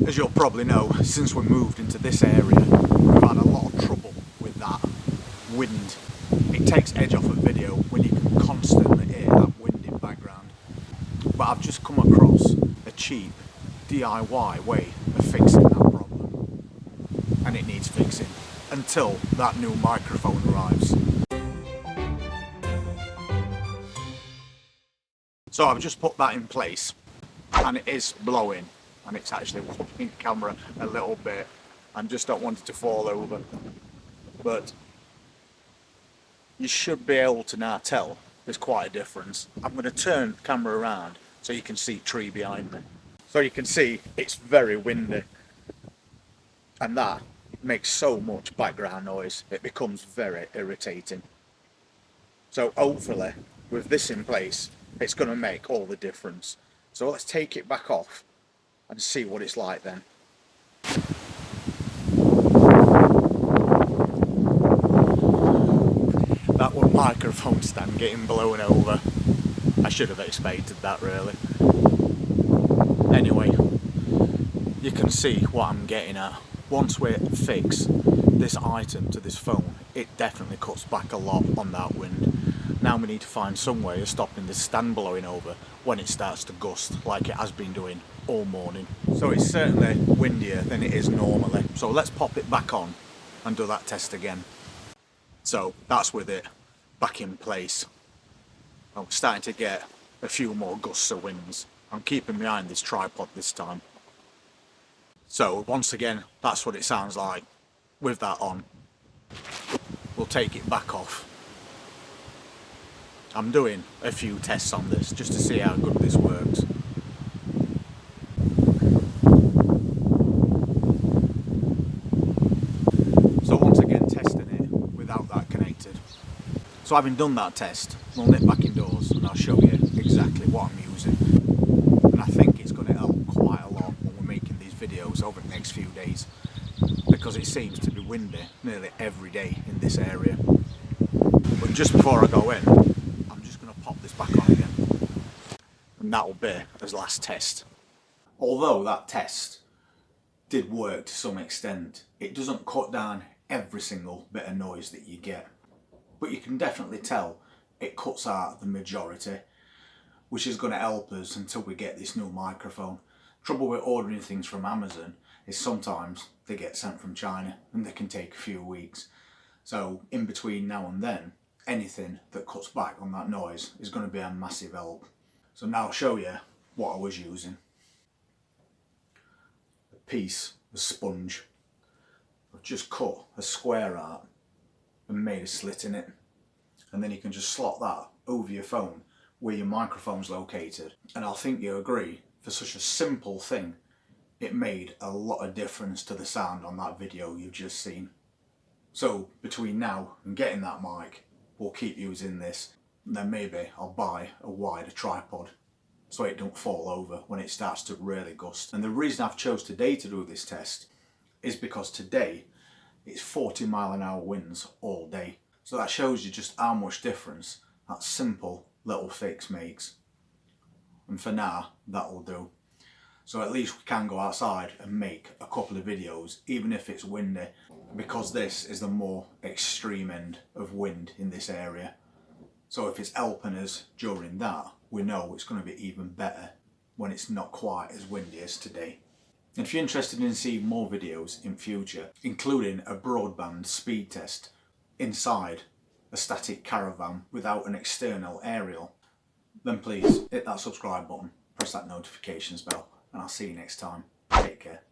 As you'll probably know, since we moved into this area, we've had a lot of trouble with that wind. It takes edge off a video when you can constantly hear that wind in background. But I've just come across a cheap DIY way of fixing that problem. And it needs fixing until that new microphone arrives. So I've just put that in place and it is blowing. And it's actually wobbling the camera a little bit. I just don't want it to fall over. But you should be able to now tell there's quite a difference. I'm going to turn the camera around so you can see tree behind me. So you can see it's very windy. And that makes so much background noise. It becomes very irritating. So hopefully with this in place, it's going to make all the difference. So let's take it back off and see what it's like then. That one microphone stand getting blown over. I should have expected that really. Anyway, you can see what I'm getting at. Once we fix this item to this phone, it definitely cuts back a lot on that wind. Now we need to find some way of stopping this stand blowing over when it starts to gust like it has been doing all morning. So it's certainly windier than it is normally. So let's pop it back on and do that test again. So that's with it back in place. I'm starting to get a few more gusts of winds. I'm keeping behind this tripod this time. So once again, that's what it sounds like with that on. We'll take it back off. I'm doing a few tests on this just to see how good this works. So once again testing it without that connected. So having done that test, we'll nip back indoors and I'll show you exactly what I'm using. And I think it's going to help quite a lot when we're making these videos over the next few days, because it seems to be windy nearly every day in this area. But just before I go in, I'm just going to pop this back on again. And that'll be as last test. Although that test did work to some extent, it doesn't cut down every single bit of noise that you get. But you can definitely tell it cuts out the majority, which is going to help us until we get this new microphone. Trouble with ordering things from Amazon is sometimes they get sent from China and they can take a few weeks. So in between now and then, anything that cuts back on that noise is going to be a massive help. So now I'll show you what I was using. A piece of sponge. I've just cut a square out and made a slit in it, and then you can just slot that over your phone where your microphone's located. And I think you agree, for such a simple thing, it made a lot of difference to the sound on that video you've just seen. So between now and getting that mic, we'll keep using this, and then maybe I'll buy a wider tripod so it don't fall over when it starts to really gust. And the reason I've chose today to do this test is because today it's 40-mile-an-hour winds all day. So that shows you just how much difference that simple little fix makes. And for now, that'll do. So at least we can go outside and make a couple of videos, even if it's windy, because this is the more extreme end of wind in this area. So if it's helping us during that, we know it's going to be even better when it's not quite as windy as today. And if you're interested in seeing more videos in future, including a broadband speed test inside a static caravan without an external aerial, then please hit that subscribe button, press that notifications bell, and I'll see you next time. Take care.